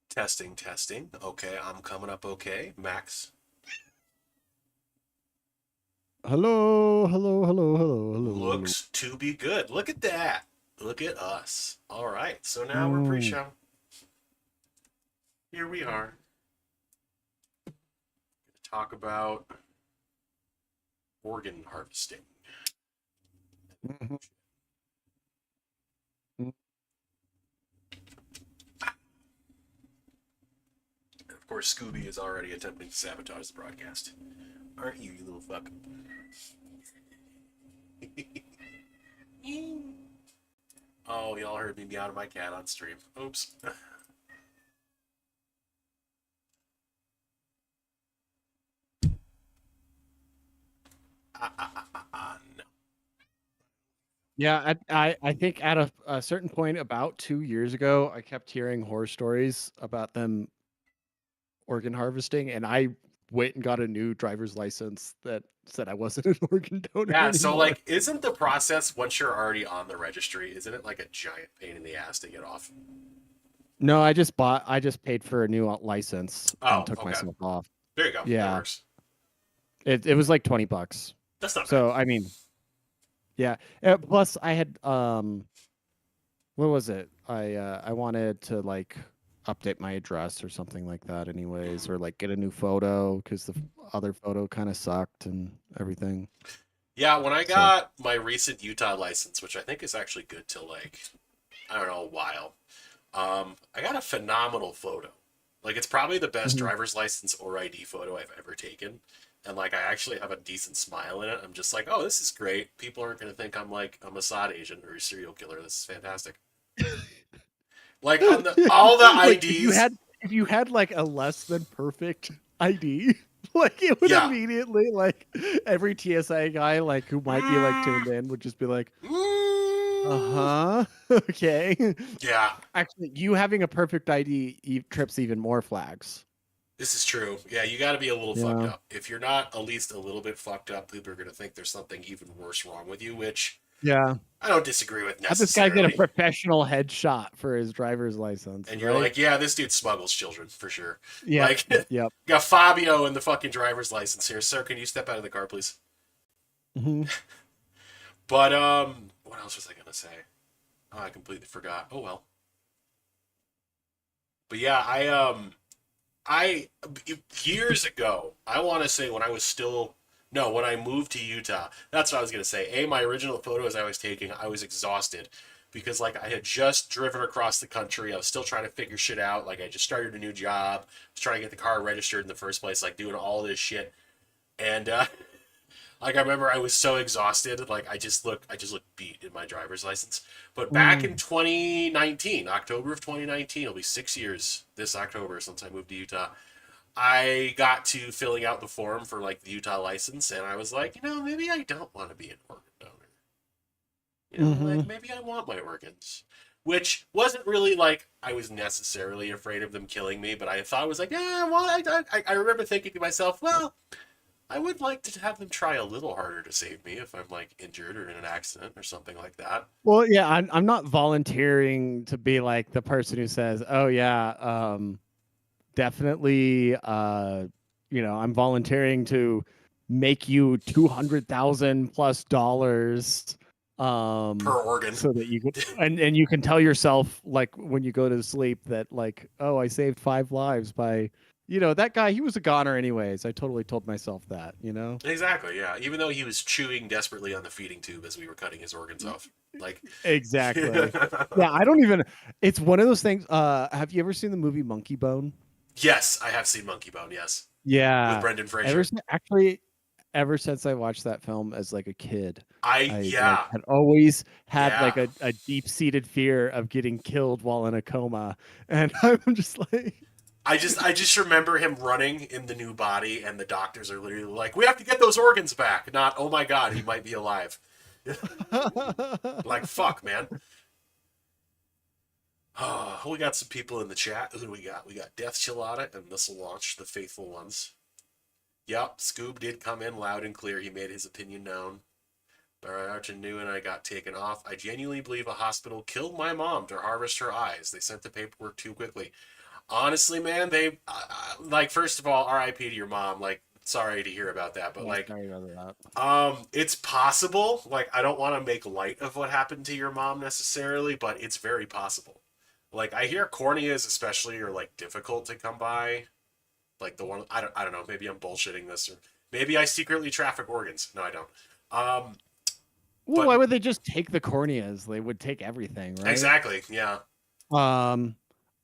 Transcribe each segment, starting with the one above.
Testing, testing. Okay, I'm coming up okay. Max. Hello, hello, hello, hello, hello, hello. Looks to be good. Look at that. Look at us. All right, so now we're Mm. pre-show. Here we are. Talk about organ harvesting. Mhm. Of course, Scooby is already attempting to sabotage the broadcast. Aren't you, you little fuck? Oh, y'all heard me meow to my cat on stream. Oops. No. Yeah, I think at a certain point about 2 years ago, I kept hearing horror stories about them organ harvesting, and I went and got a new driver's license that said I wasn't an organ donor Yeah, so anymore. like, isn't the process once you're already on the registry, isn't it like a giant pain in the ass to get off? No, I just paid for a new license and Oh, took okay. myself off. There you go. That Yeah, works. it was like $20. That's not bad. So I mean, yeah. Plus, I had what was it? I wanted to like update my address or something like that anyways, or like get a new photo because the other photo kind of sucked and everything. Yeah, when I So got my recent Utah license, which I think is actually good till like, I don't know, a while, I got a phenomenal photo. Like, it's probably the best Mhm. driver's license or ID photo I've ever taken. And like, I actually have a decent smile in it. I'm just like, oh, this is great. People aren't going to think I'm like a Mossad agent or a serial killer. This is fantastic. Like on the all the Like IDs, if you had like a less than perfect ID, like it would yeah. immediately like every TSA guy like who might be like tuned in would just be like, Mm, "Uh-huh. Okay." yeah, Actually, you having a perfect ID trips even more flags. this is true. Yeah, you got to be a little fucked Yeah. up. If you're not at least a little bit fucked up, people are going to think there's something even worse wrong with you, which Yeah. I don't disagree with How'd this guy get a necessarily. professional headshot for his driver's license, And you're right? like, yeah, this dude smuggles children for sure. Yep. Like, Yep. got Fabio in the fucking driver's license here. Sir, can you step out of the car, please? Hmm. But what else was I gonna say? Oh, I completely forgot. Oh well. But yeah, I years ago, I want to say when I was still no, when I moved to Utah. That's what I was gonna say. My original photos I was taking, I was exhausted because like I had just driven across the country. I was still trying to figure shit out. Like I just started a new job, was trying to get the car registered in the first place, like doing all this shit. And like I remember I was so exhausted, like I just look beat in my driver's license. But back in Mm. 2019, October of 2019, it'll be 6 years this October since I moved to Utah. I got to filling out the form for like the Utah license, and I was like, maybe I don't want to be an organ donor. Like Hmm. maybe I want my organs, which wasn't really like I was necessarily afraid of them killing me, but I thought it was like, yeah, well, I remember thinking to myself, well, I would like to have them try a little harder to save me if I'm like injured or in an accident or something like that. Well, yeah, I'm not volunteering to be like the person who says, "Oh yeah, definitely I'm volunteering to make you 200,000 plus dollars Per organ. so that you could and you can tell yourself like when you go to sleep that like, oh, I saved 5 lives by that guy, he was a goner anyways. I totally told myself that. Exactly, yeah. Even though he was chewing desperately on the feeding tube as we were cutting his organs off. Like, Exactly. Yeah, I don't even it's one of those things. Have you ever seen the movie Monkey Bone? yes, I have seen Monkey Bone, yes. With Yeah. Brendan Ever Fraser. since actually ever since I watched that film as like a kid, I like Yeah, had always had yeah. like a deep-seated fear of getting killed while in a coma. And I'm just like I just remember him running in the new body, and the doctors are literally like, "We have to get those organs back." Not, "Oh my god, he might be alive." Like, fuck, man. Oh, we got some people in the chat. Who do we got? We got Death Chilada and Missile Launch, the faithful ones. Yep, Scoob did come in loud and clear. He made his opinion known. Arch knew and I got taken off. I genuinely believe a hospital killed my mom to harvest her eyes. They sent the paperwork too quickly. Honestly, man, they like, first of all, R.I.P. to your mom. Like, sorry to hear about that, but Yeah, like, sorry about that. it's possible. Like, I don't want to make light of what happened to your mom necessarily, but it's very possible. Like, I hear corneas especially are like difficult to come by. Like the one, I don't know. Maybe I'm bullshitting this, or maybe I secretly traffic organs. No, I don't. Well, But why would they just take the corneas? They would take everything, right? exactly, yeah. Um,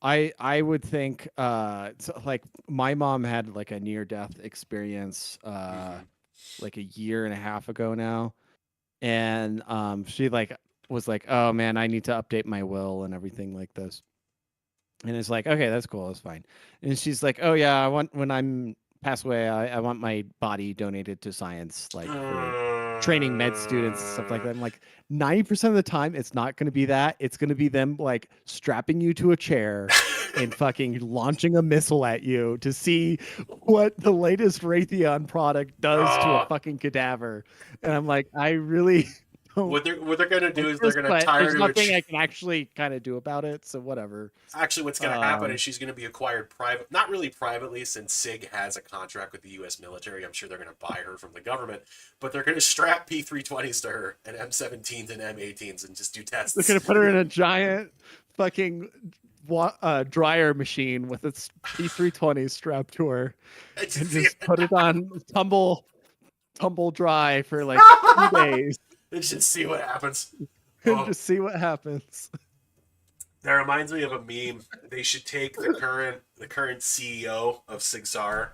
I would think like my mom had like a near death experience Mm-hmm. like a year and a half ago now, and she like was like, oh man, I need to update my will and everything like this. And it's like, okay, that's cool, that's fine. And she's like, oh yeah, I want when I'm pass away, I want my body donated to science, like for training med students and stuff like that. I'm like, 90% of the time, it's not going to be that. It's going to be them like strapping you to a chair and fucking launching a missile at you to see what the latest Raytheon product does to a Oh, fucking cadaver. And I'm like, I really don't what they're gonna do like is they're this, gonna but tie her there's to a. nothing I can actually kind of do about it. So whatever. Actually, what's gonna happen is Um, she's gonna be acquired private, not really privately, since SIG has a contract with the U.S. military. I'm sure they're gonna buy her from the government, but they're gonna strap P320s to her and M17s and M18s and just do they're tests. gonna put her in a giant fucking dryer machine with its P320 strapped to her I just and see just it. put it on tumble dry for like 2 days And just see what happens. and Oh, just see what happens. that reminds me of a meme. They should take the current CEO of Sigsar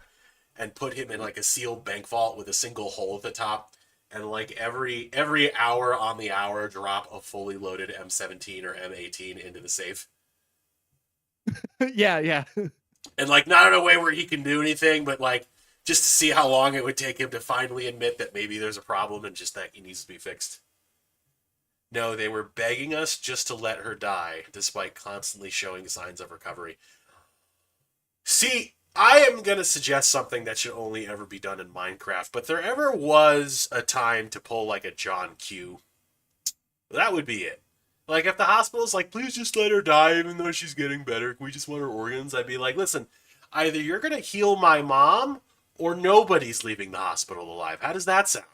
and put him in like a sealed bank vault with a single hole at the top, and like every hour on the hour drop a fully loaded M17 or M18 into the safe, Yeah, yeah. and like not in a way where he can do anything, but like just to see how long it would take him to finally admit that maybe there's a problem and just that he needs to be fixed. No, they were begging us just to let her die, despite constantly showing signs of recovery. See, I am going to suggest something that should only ever be done in Minecraft, but there ever was a time to pull like a John Q. That would be it. Like, if the hospital's like, please just let her die even though she's getting better, we just want her organs, I'd be like, listen, either you're going to heal my mom or nobody's leaving the hospital alive. How does that sound?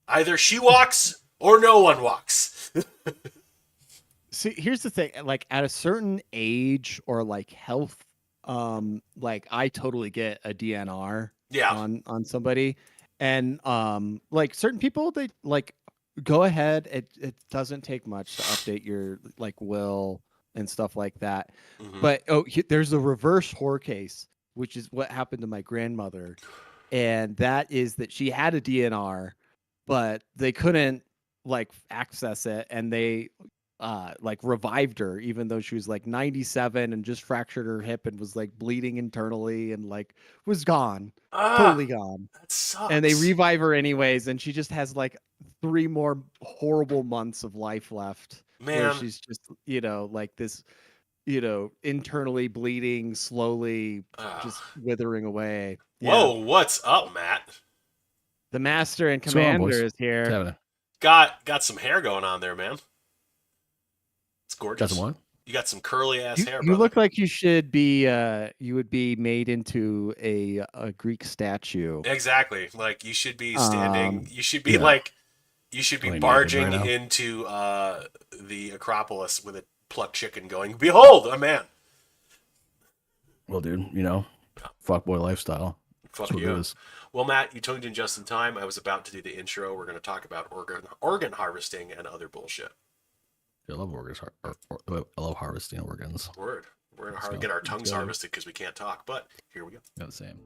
Either she walks or no one walks. See, here's the thing, like at a certain age or like health, like I totally get a DNR Yeah. on somebody. And like certain people they like go ahead. It doesn't take much to update your like will and stuff like that. Mm-hmm. But there's a reverse horror case, which is what happened to my grandmother. And that is that she had a DNR, but they couldn't like access it, and they like revived her even though she was like 97 and just fractured her hip and was like bleeding internally and like was gone, Ah, totally gone. that And they sucks. revive her anyways, and she just has like 3 more horrible months of life left where Man. she's just like this internally bleeding, slowly just Ah. withering away. Yeah. Whoa, what's up, Matt? The master and What's going on, commander boys? is here. What's happening? Got some hair going on there, man. It's gorgeous. Got some what? You got some curly ass hair, You brother. look like you would be made into a Greek statue. Exactly. Like you should be standing. You should be yeah. like you should be Really naked barging right now. into the Acropolis with a plucked chicken, going, "Behold, a man." Well, dude, fuckboy lifestyle. Fuck That's what you. it is. Well, Matt, you tuned in just in time. I was about to do the intro. We're going to talk about organ harvesting and other bullshit. I love organs. I love harvesting organs. Word. We're going Let's to go. get our Let's tongues go. harvested because we can't talk. But here we go. Yeah, the same.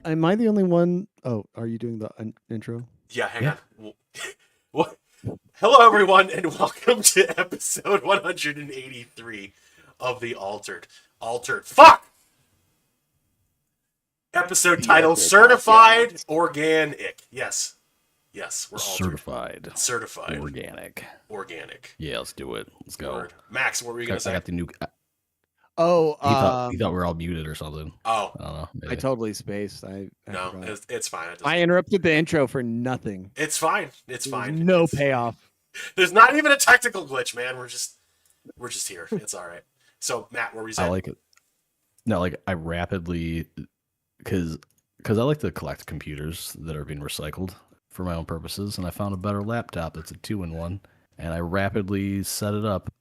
Am I the only one? Oh, are you doing the intro? Yeah, hang Yeah. on. What? Hello, everyone, and welcome to episode 183 of the Altered. Fuck! Episode The title: epic Certified podcast. Organ-ick. Yes, we're altered. Certified Organic. Yeah, let's do it. Let's go. Word. Max, what were you gonna I say? got the new. Oh, He thought we were all muted or something. Oh I don't know. I Maybe. totally spaced. I no, forgot. it's fine. I interrupted the intro for nothing. It's fine. It's There was fine. no It's- payoff. There's not even a technical glitch, man. We're just here. It's all right. So Matt, what were you saying? I like it. No, like I rapidly, because I like to collect computers that are being recycled for my own purposes, and I found a better laptop that's a 2-in-1, and I rapidly set it up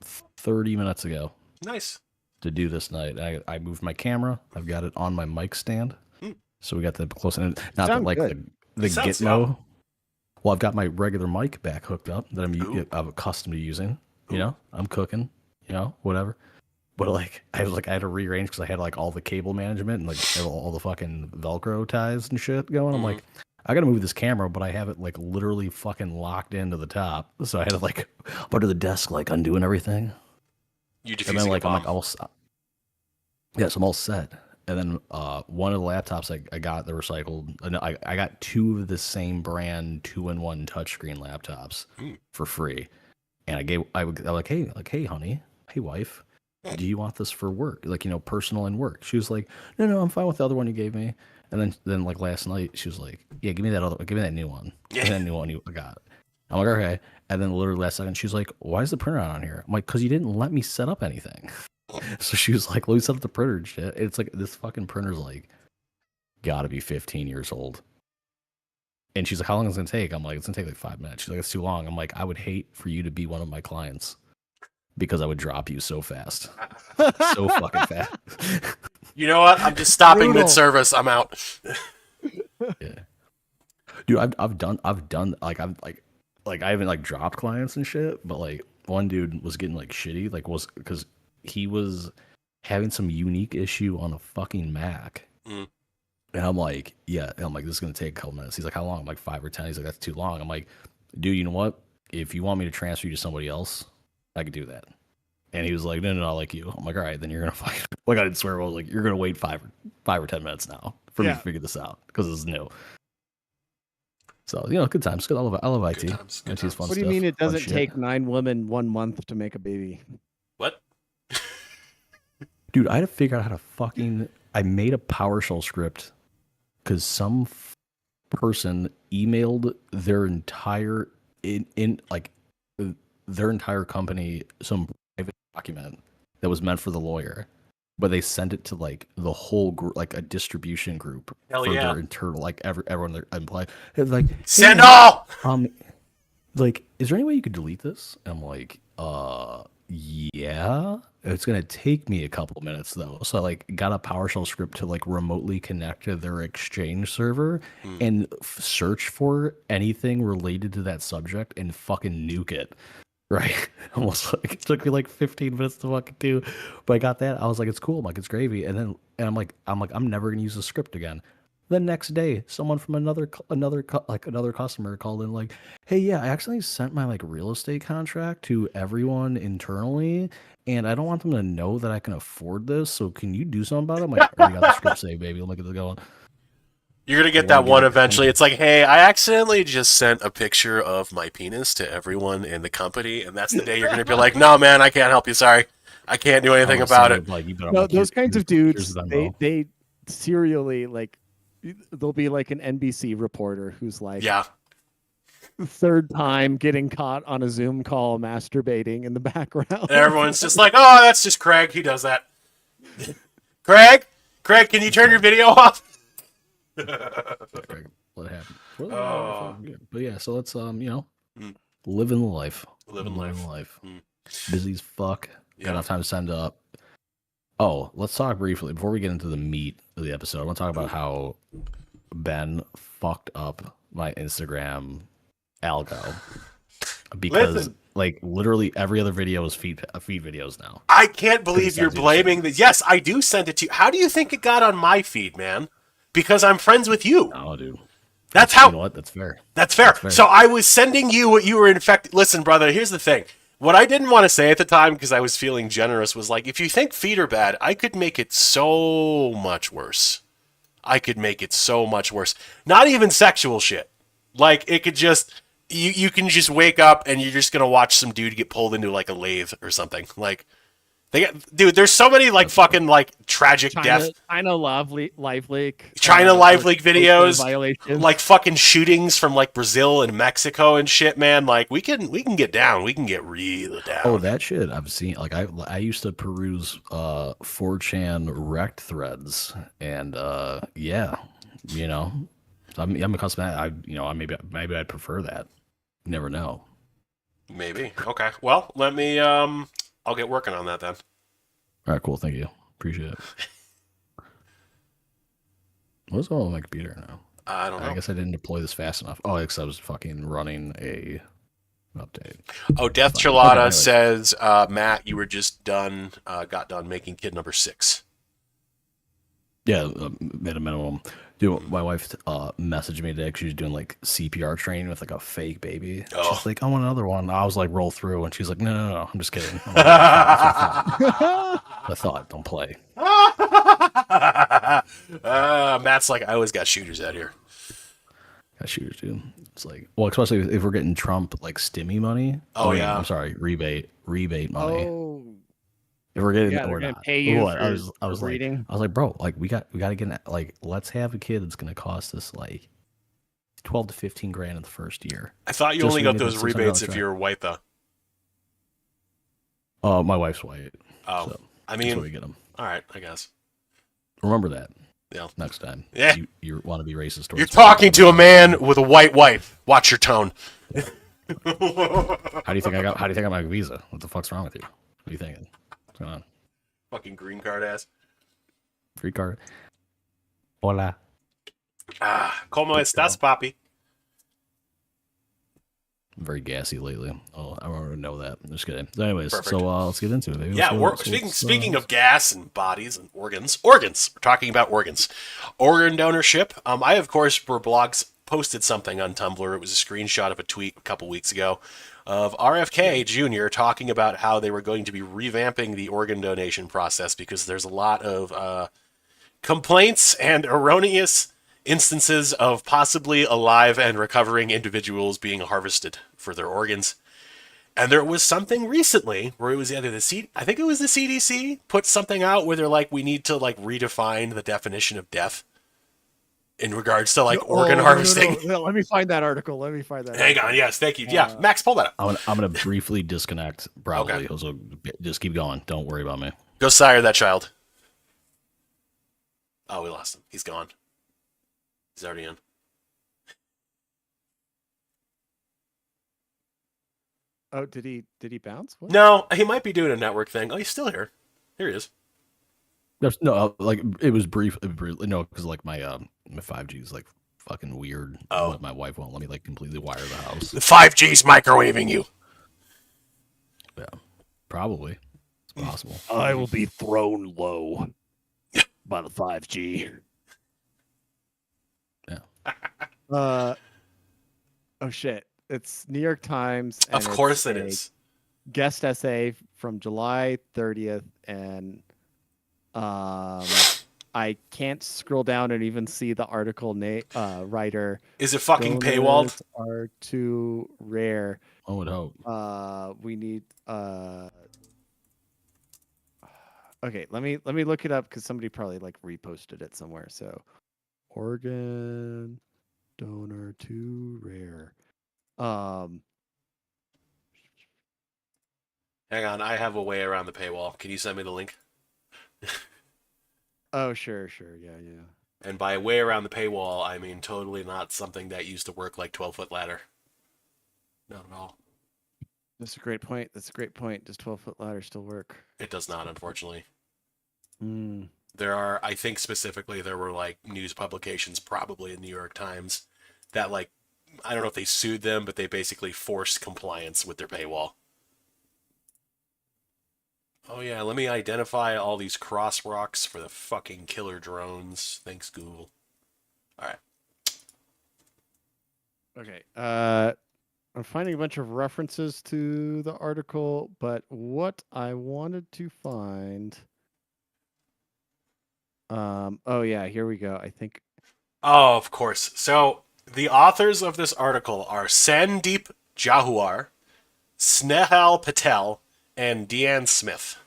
30 minutes ago Nice. to do this night. I moved my camera. I've got it on my mic stand, so we got the close. And not that Sounds like good. the Sounds Gitmo. Well, I've got my regular mic back hooked up that Ooh. I'm accustomed to using. You know, I'm cooking. You know, whatever. But like, I had to rearrange because I had like all the cable management and like all the fucking Velcro ties and shit going. I'm like, I gotta move this camera, but I have it like literally fucking locked into the top. So I had to like up under the desk, like undoing everything. You And then defusing like a I'm bomb. like yes, I'm all set. And then one of the laptops I got, the recycled. I got 2 of the same brand 2-in-1 touchscreen laptops for free. And I was like, hey, honey, hey, wife, do you want this for work? Like, you know, personal and work. She was like, no, I'm fine with the other one you gave me. And then like last night, she was like, yeah, give me that new one. Yeah. Give me that new one you got. I'm like, okay. And then literally last second, she was like, why is the printer not on here? I'm like, because you didn't let me set up anything. So she was like, let me set up the printer and shit. It's like, this fucking printer's like, gotta be 15 years old. And she's like, how long is it going to take? I'm like, it's going to take like 5 minutes. She's like, it's too long. I'm like, I would hate for you to be one of my clients because I would drop you so fast. So fucking fast. You know what? I'm just stopping Brutal. mid-service. I'm out. Yeah. Dude, I've done like I haven't like dropped clients and shit, but like one dude was getting like shitty, like was because he was having some unique issue on a fucking Mac. Mm. And I'm like, yeah. And I'm like, this is gonna take a couple minutes. He's like, how long? I'm like 5 or 10. He's like, that's too long. I'm like, dude, you know what? If you want me to transfer you to somebody else, I could do that. And he was like, no, I like you. I'm like, all right, then you're gonna fight. Like I didn't swear, but I was like, you're gonna wait 5 or 10 minutes now for me to figure this out because it's new. So you know, good times. Good. I love IT. Good times, good IT's times. fun What do you stuff, mean it fun doesn't shit. take 9 women 1 month to make a baby? What? Dude, I had to figure out how to fucking. I made a PowerShell script because some person emailed their entire their entire company some private document that was meant for the lawyer, but they sent it to like the whole group, like a distribution group Hell for yeah. their internal, like everyone their employee. It's like, Send hey, all. like, is there any way you could delete this? And I'm like, yeah. It's gonna take me a couple minutes though. So I like got a PowerShell script to like remotely connect to their Exchange server and search for anything related to that subject and fucking nuke it. Right? Almost like it took me like 15 minutes to fucking do, but I got that. I was like, it's cool. I'm like, it's gravy. And I'm like, I'm never gonna use the script again. The next day, someone from another customer called in like, hey, yeah, I accidentally sent my like real estate contract to everyone internally, and I don't want them to know that I can afford this. So can you do something about it? I'm like, I already got the script saved, baby. Let me get it going. You're gonna get that one eventually. It's like, hey, I accidentally just sent a picture of my penis to everyone in the company, and that's the day you're gonna be like, no, man, I can't help you. Sorry, I can't do anything about it. Like, you better, No, like, those kinds of here's dudes, the Venmo. they serially like, there'll be like an NBC reporter who's like, Yeah, third time getting caught on a Zoom call masturbating in the background. and everyone's just like, oh, that's just Craig. He does that. Craig, can you turn your video off? Let it happen. Oh. But yeah, so let's living the life. Living life. Busy as fuck. Yeah. Got enough time to send up. Oh, let's talk briefly before we get into the meat of the episode. I want to talk about how Ben fucked up my Instagram algo because Listen. like literally every other video is feed videos now. I can't believe you're sends you blaming the. Yes, I do send it to you. How do you think it got on my feed, man? Because I'm friends with you. Oh, dude. That's how. You know what? That's fair. That's fair. fair. So I was sending you what you were infected. Listen, brother, here's the thing. What I didn't want to say at the time because I was feeling generous was like, if you think feet are bad, I could make it so much worse. I could make it so much worse. Not even sexual shit. Like it could just you can just wake up and you're just gonna watch some dude get pulled into like a lathe or something. Like they got dude. There's so many like fucking like tragic death. China Live Leak. China Live Leak or videos, violations. like fucking shootings from like Brazil and Mexico and shit, man. Like we can get down, we can get real down. Oh, that shit I've seen. Like I used to peruse 4chan wrecked threads, and yeah, you know, I'm accustomed to that. Maybe I'd prefer that. You never know. Maybe. Okay. Well, let me I'll get working on that then. All right, cool. Thank you. Appreciate it. What's going on with my computer now? I don't know. I guess I didn't deploy this fast enough. Oh, because I was fucking running a update. Oh, Death Fine. Chilada Okay, says, Matt, you were just got done making kid number 6. Yeah, at a minimum. Dude, my wife messaged me today because she was doing like CPR training with like a fake baby. Oh. She's like, I want another one. I was like, roll through, and she's like, no, I'm just kidding. I'm like, I thought, don't play. Matt's like, I always got shooters out here. Got shooters, dude. It's like, well, especially if we're getting Trump like stimmy money. Oh, yeah. I'm sorry, rebate money. Oh, If we're getting, yeah, or they're gonna not. pay you Ooh, for I was like, reading. bro, like we got to get like, let's have a kid that's gonna cost us like 12 to 15 grand in the first year. I thought you Just only so we got get those the $600 rebates if check. you're white, though. My wife's white. Oh, So I that's why mean, we get them. all right, I guess. Remember that. Yeah. Next time. Yeah. You want to be racist towards You're talking to a man with a white wife. Watch your tone. How do you think I got my visa? What the fuck's wrong with you? What are you thinking? What's going on? Fucking green card ass. Free card. Hola. ¿Cómo estás, papi? I'm very gassy lately. Oh, I don't want to know that. I'm just kidding. So anyways, Perfect. so let's get into it. Baby. Yeah, speaking of gas and bodies and organs. We're talking about organs. Organ donorship. I, of course, for blogs, posted something on Tumblr. It was a screenshot of a tweet a couple weeks ago of RFK Jr. talking about how they were going to be revamping the organ donation process because there's a lot of complaints and erroneous instances of possibly alive and recovering individuals being harvested for their organs. And there was something recently where it was either I think it was the CDC put something out where they're like, we need to like redefine the definition of death in regards to like organ harvesting. No, let me find that article. Hang on, yes, thank you. Yeah, Max, pull that up. I'm gonna briefly disconnect. Probably. Okay. So just keep going. Don't worry about me. Go sire that child. Oh, we lost him. He's gone. He's already in. Oh, did he bounce? What? No, he might be doing a network thing. Oh, he's still here. Here he is. No, like it was brief. No, because like my 5G is like fucking weird. Oh. My wife won't let me like completely wire the house. The 5G's microwaving you. Yeah, probably. It's possible. I will be thrown low by the 5G. Yeah. Oh shit! It's New York Times. And Of course it it's is. a guest essay from July 30th, and I can't scroll down and even see the article writer. Is it fucking Donors paywalled? are too rare. I would hope. We need. Okay, let me look it up because somebody probably like reposted it somewhere. So, organ donor too rare. Hang on, I have a way around the paywall. Can you send me the link? Oh, sure, yeah. And by way around the paywall, I mean totally not something that used to work like 12-foot ladder. Not at all. That's a great point. Does 12-foot ladder still work? It does not, unfortunately. Mm. There are, I think specifically, there were like news publications, probably in New York Times, that like, I don't know if they sued them, but they basically forced compliance with their paywall. Oh yeah, let me identify all these cross rocks for the fucking killer drones. Thanks, Google. All right. Okay. I'm finding a bunch of references to the article, but what I wanted to find. Oh yeah, here we go. I think. Oh, of course. So the authors of this article are Sandeep Jawahar, Snehal Patel, and Deanne Smith.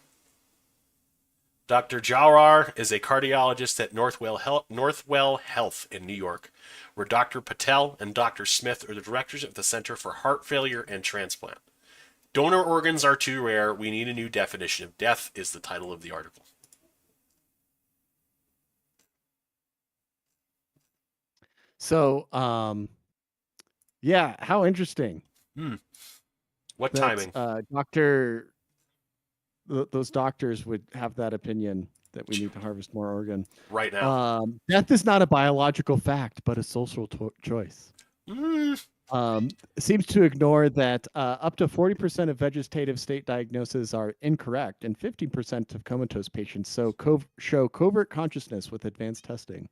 Dr. Jawahar is a cardiologist at Northwell Health in New York, where Dr. Patel and Dr. Smith are the directors of the Center for Heart Failure and Transplant. Donor organs are too rare. We need a new definition of death is the title of the article. So, yeah, how interesting. What that, timing? Those doctors would have that opinion that we need to harvest more organ. Right now. Death is not a biological fact, but a social choice. Seems to ignore that up to 40% of vegetative state diagnoses are incorrect, and 50% of comatose patients show covert consciousness with advanced testing.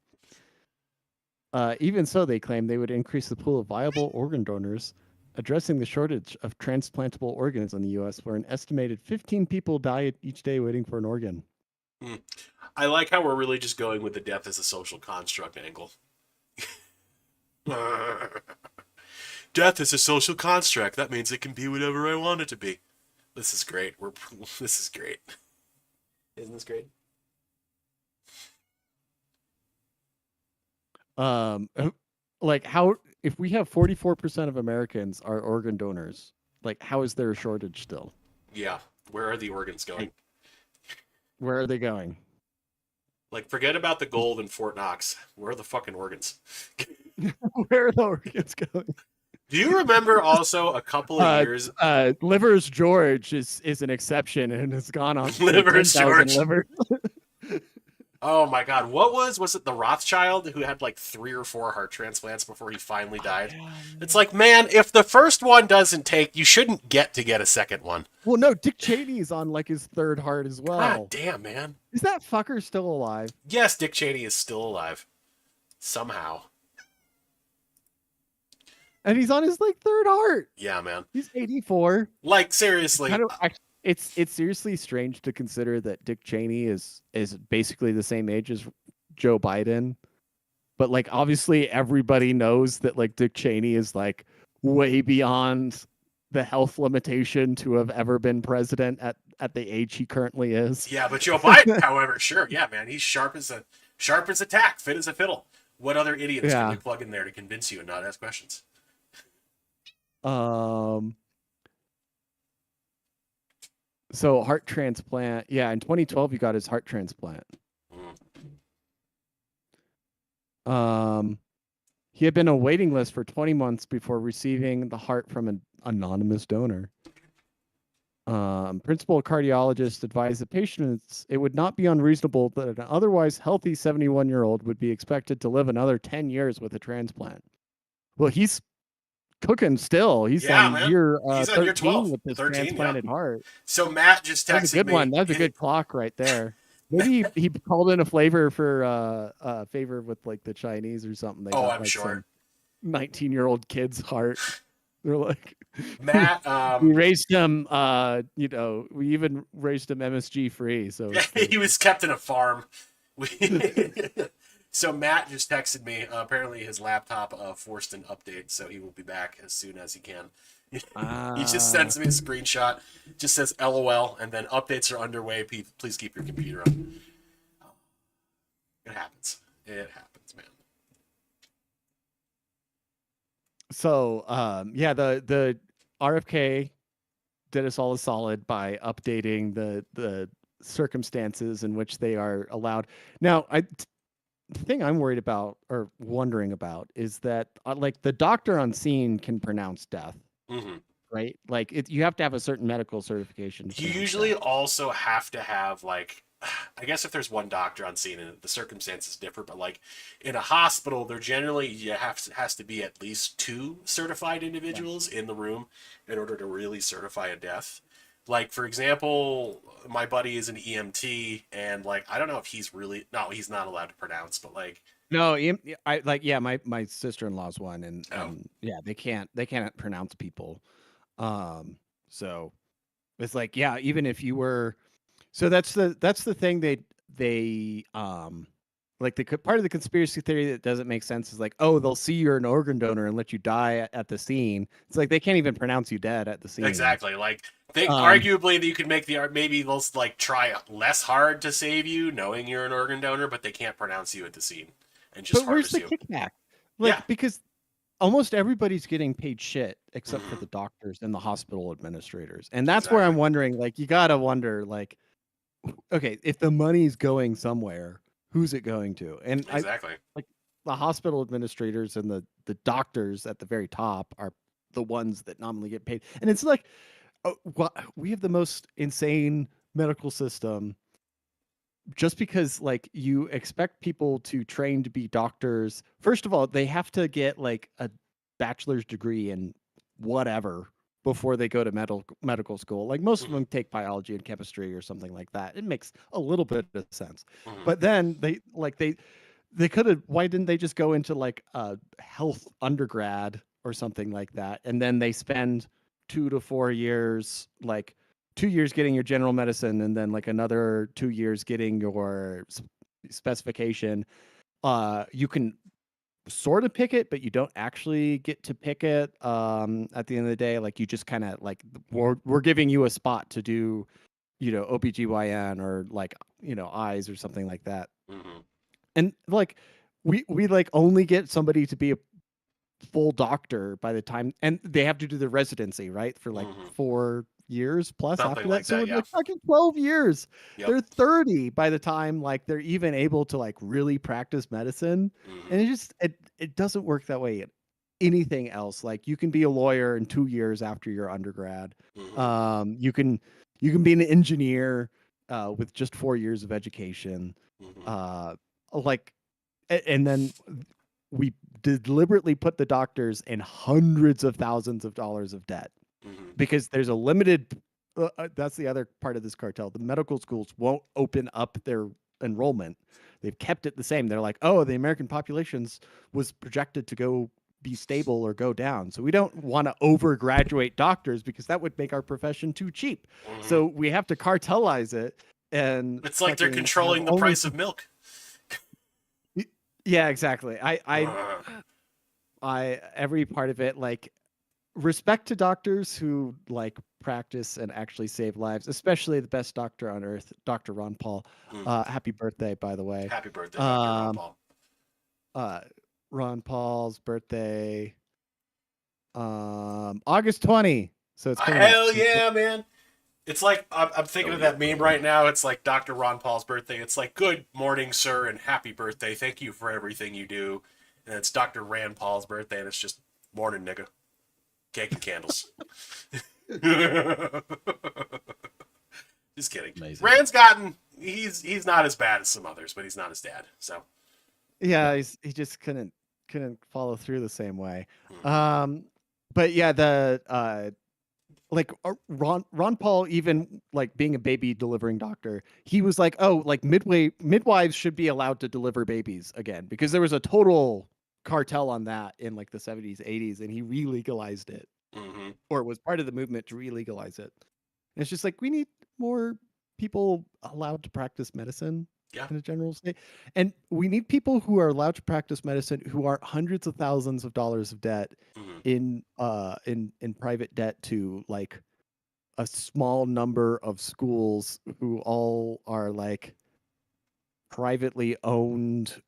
Even so, they claim they would increase the pool of viable organ donors, addressing the shortage of transplantable organs in the U.S., where an estimated 15 people die each day waiting for an organ. I like how we're really just going with the death as a social construct angle. Death is a social construct. That means it can be whatever I want it to be. This is great. This is great. Isn't this great? Like how if we have 44% of Americans are organ donors, like how is there a shortage still? Yeah. Where are the organs going? Where are they going? Like, forget about the gold in Fort Knox. Where are the fucking organs? Where are the organs going? Do you remember also a couple of years? Livers George is an exception and has gone on Livers George. Livers. Oh my God! Was it the Rothschild who had like 3 or 4 heart transplants before he finally died? It's like, man, if the first one doesn't take, you shouldn't get a second one. Well, no, Dick Cheney's on like his 3rd heart as well. God damn, man! Is that fucker still alive? Yes, Dick Cheney is still alive, somehow. And he's on his like 3rd heart. Yeah, man. He's 84. Like, seriously. It's seriously strange to consider that Dick Cheney is basically the same age as Joe Biden. But like obviously everybody knows that like Dick Cheney is like way beyond the health limitation to have ever been president at the age he currently is. Yeah, but Joe Biden, however, sure, yeah, man, he's sharp as a tack, fit as a fiddle. What other idiots can we plug in there to convince you and not ask questions? So heart transplant. Yeah, in 2012 he got his heart transplant. He had been on a waiting list for 20 months before receiving the heart from an anonymous donor. Principal cardiologist advised the patients it would not be unreasonable that an otherwise healthy 71-year-old would be expected to live another 10 years with a transplant. Well, he's cooking still. He's on year 13 with this transplanted heart. So Matt just texted me. That's a good one. That's a good clock right there. Maybe he called in a flavor for favor with like the Chinese or something. They got, I'm like, sure. 19-year-old kid's heart. They're like, Matt. We raised him. We even raised him MSG free. So he was kept in a farm. So Matt just texted me. Apparently his laptop forced an update, so he will be back as soon as he can. He just sends me a screenshot. Just says LOL, and then updates are underway. Please keep your computer on. It happens. It happens, man. So the RFK did us all a solid by updating the circumstances in which they are allowed. Now, the thing I'm worried about or wondering about is that like the doctor on scene can pronounce death. Mm-hmm. Right? Like you have to have a certain medical certification. You usually also have to have like, I guess if there's one doctor on scene and the circumstances differ, but like in a hospital, there generally has to be at least 2 certified individuals in the room in order to really certify a death. Like, for example, my buddy is an EMT, and like, I don't know if he's really, no, he's not allowed to pronounce, but like, No, I like yeah, my sister-in-law's one, oh, and yeah, they can't pronounce people. Um, so it's like yeah, even if you were, so that's the thing they like part of the conspiracy theory that doesn't make sense is like, oh, they'll see you're an organ donor and let you die at the scene. It's like they can't even pronounce you dead at the scene. exactly. Like, they Um, arguably that you could make the maybe they'll like try less hard to save you, knowing you're an organ donor, but they can't pronounce you at the scene and just but where's harvest the you. kickback? Yeah, Like because almost everybody's getting paid shit except for hmm the doctors and the hospital administrators. And that's where exactly, I'm wondering, like, you gotta wonder, like, okay, if the money's going somewhere, who's it going to? And I exactly. like the hospital administrators and the doctors at the very top are the ones that nominally get paid. And it's like, we have the most insane medical system just because like you expect people to train to be doctors. First of all, they have to get like a bachelor's degree in whatever before they go to medical school. Like most of hmm them take biology and chemistry or something like that. It makes a little bit of sense. hmm But then they could have, why didn't they just go into like a health undergrad or something like that, and then they spend 2 to 4 years, like 2 years getting your general medicine and then like another 2 years getting your specification. You can sort of pick it, but you don't actually get to pick it. At the end of the day, like you just kind of like we're giving you a spot to do, OBGYN or like, eyes or something like that. hmm And like we like only get somebody to be a full doctor by the time, and they have to do the residency, right? For like hmm 4 years plus Something after that. like So that. we're Yeah. like fucking 12 years. Yep. They're 30 by the time like they're even able to like really practice medicine. And hmm it doesn't work that way in anything else. Like you can be a lawyer in 2 years after your undergrad. hmm You can be an engineer with just 4 years of education. hmm Uh like and then we deliberately put the doctors in hundreds of thousands of dollars of debt hmm because there's a limited that's the other part of this cartel. The medical schools won't open up their enrollment. They've kept it the same. They're like, oh, the American populations was projected to go be stable or go down, so we don't want to overgraduate doctors because that would make our profession too cheap, hmm so we have to cartelize it and It's like they're fucking have controlling the only. price of milk. Yeah, exactly. Uh, I every part of it, like, respect to doctors who like practice and actually save lives, especially the best doctor on earth, Dr. Ron Paul. mm. Happy birthday, by the way. Happy birthday, Dr. Ron Um, Paul. uh, Ron Paul's birthday, August 20. So it's coming up. Hell yeah, man. It's like, I'm thinking Oh of yeah, that meme right now. It's like Dr. Ron Paul's birthday. It's like, good morning, sir, and happy birthday. Thank you for everything you do. And it's Dr. Rand Paul's birthday, and it's just, morning, nigga. Cake and candles. Just kidding. amazing. Rand's gotten, he's not as bad as some others, but he's not his dad. So, Yeah, he just couldn't follow through the same way. mhm. But yeah, the like Ron Paul, even like being a baby delivering doctor, he was like, oh, like midwives should be allowed to deliver babies again because there was a total cartel on that in like the 70s, 80s, and he re-legalized it, Mhm. or was part of the movement to re-legalize it. And it's just like we need more people allowed to practice medicine Yeah. in a general state. And we need people who are allowed to practice medicine who are hundreds of thousands of dollars of debt Mhm. in private debt to like a small number of schools who all are like privately owned,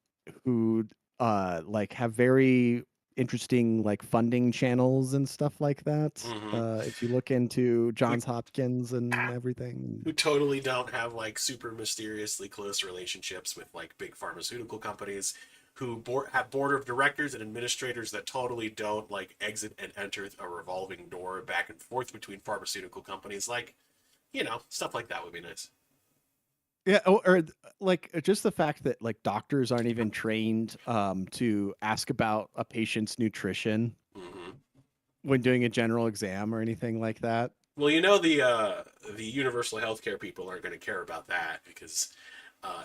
who like have very interesting like funding channels and stuff like that. Mhm. If you look into Who, Johns Hopkins and everything. who totally don't have like super mysteriously close relationships with like big pharmaceutical companies, who have board of directors and administrators that totally don't like exit and enter a revolving door back and forth between pharmaceutical companies. Like, stuff like that would be nice. Yeah, like just the fact that like doctors aren't even trained to ask about a patient's nutrition Hmm when doing a general exam or anything like that. Well, the universal healthcare people aren't going to care about that because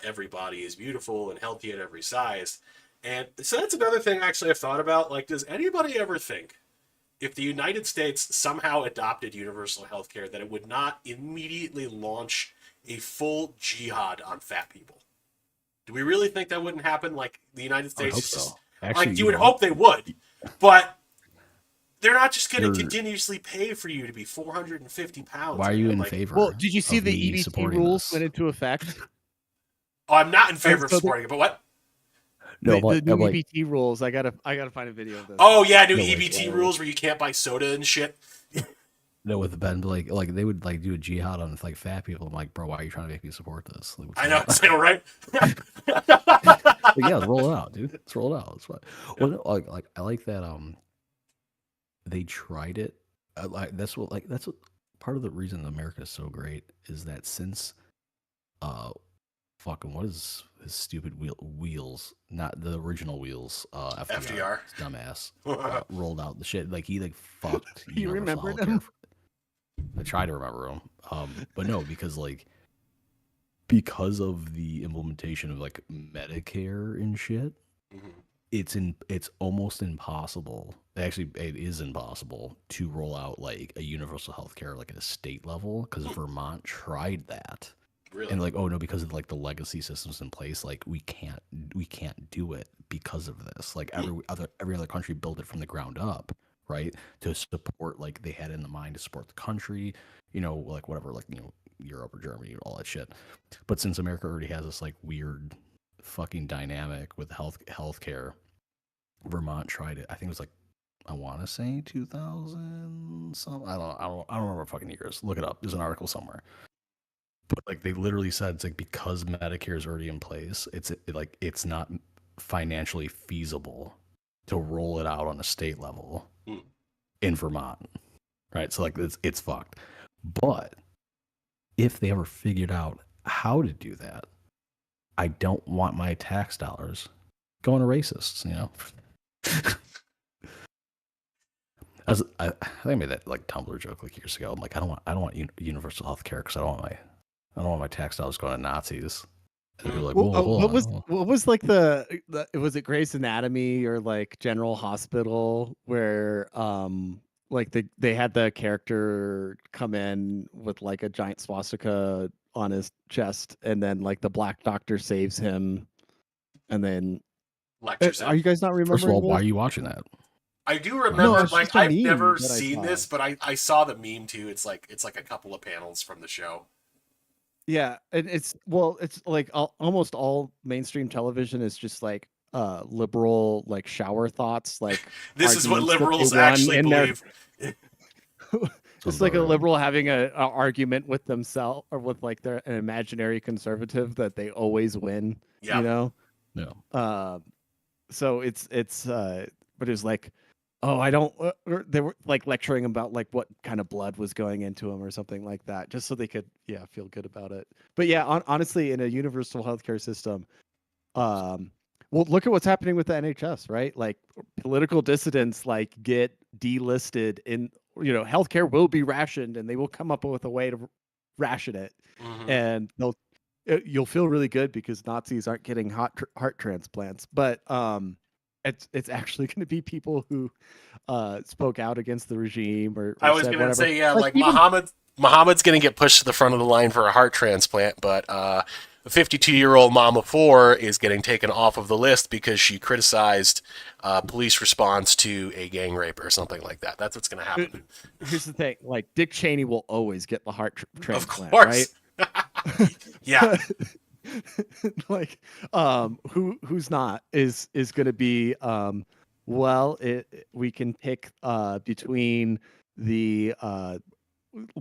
everybody is beautiful and healthy at every size. And so that's another thing actually I've thought about. Like, does anybody ever think if the United States somehow adopted universal healthcare that it would not immediately launch a full jihad on fat people? Do we really think that wouldn't happen? Like the United I would States hope is so. just Actually, like you would hope they would, but they're not just going to You're- continuously pay for you to be 450 pounds. why are you man. in Like, favor? Well, did you see of the me EBT supporting rules this? went into effect? oh, I'm not in favor of so supporting it, but what? No, The new I'm like, EBT rules. I gotta find a video of this. Oh yeah, new No, like, EBT rules where you can't buy soda and shit. no, with Ben, but like they would like do a jihad on like fat people. I'm like, bro, why are you trying to make me support this? Like, what's I going know, on? right? Like, yeah, let's roll it out, dude. Let's roll it out. It's fine. Well, no, like I like that. They tried it. That's what part of the reason America is so great is that since uh fucking what is his stupid wheels, not the original wheels, FDR, FDR. his dumbass, rolled out the shit. Like he like fucked You universal remember healthcare. them? I try to remember them, but no, because of the implementation of like Medicare and shit, Mhm. it's almost impossible. Actually, it is impossible to roll out like a universal healthcare like at a state level because Vermont tried that. Really? And like, oh no, because of like the legacy systems in place, like we can't do it because of this. Like every other country built it from the ground up, right? To support, like they had in the mind to support the country, like whatever, like Europe or Germany, all that shit. But since America already has this like weird fucking dynamic with healthcare, Vermont tried it. I think it was like I want to say 2000 some. I don't remember fucking years. Look it up. There's an article somewhere. But like they literally said it's like because Medicare is already in place, it's not financially feasible to roll it out on a state level in Vermont, right? So like it's fucked. But if they ever figured out how to do that, I don't want my tax dollars going to racists. I think I made that like Tumblr joke like years ago. I'm like I don't want universal health care because I don't want my tax dollars going to Nazis. And people are like, whoa, what was like was it Grey's Anatomy or like General Hospital where like they had the character come in with like a giant swastika on his chest and then like the black doctor saves him and then Lectures are him. you guys not remembering First of all, why are this? you watching that? I do No, remember, it's like just a I've meme never that I seen saw. this, but I saw the meme too. It's like a couple of panels from the show. Yeah, and it's like almost all mainstream television is just like liberal like shower thoughts like This is what arguments that they liberals won actually in their believe. it's like a liberal having a argument with themselves or with like an imaginary conservative that they always win. Yeah. You know. No. So it's but it was like, oh, I don't. They were like lecturing about like what kind of blood was going into them or something like that, just so they could feel good about it. But yeah, honestly, in a universal healthcare system, well, look at what's happening with the NHS, right? Like political dissidents like get delisted in healthcare will be rationed and they will come up with a way to ration it. And you'll feel really good because Nazis aren't getting heart transplants, but it's actually going to be people who spoke out against the regime or I was said gonna whatever. say, like Muhammad's gonna get pushed to the front of the line for a heart transplant, but a 52-year-old mom of four is getting taken off of the list because she criticized police response to a gang rape or something like that. That's what's gonna happen. Here's the thing: like Dick Cheney will always get the heart transplant, of course. Right? Yeah. Like who's not is going to be well we can pick between the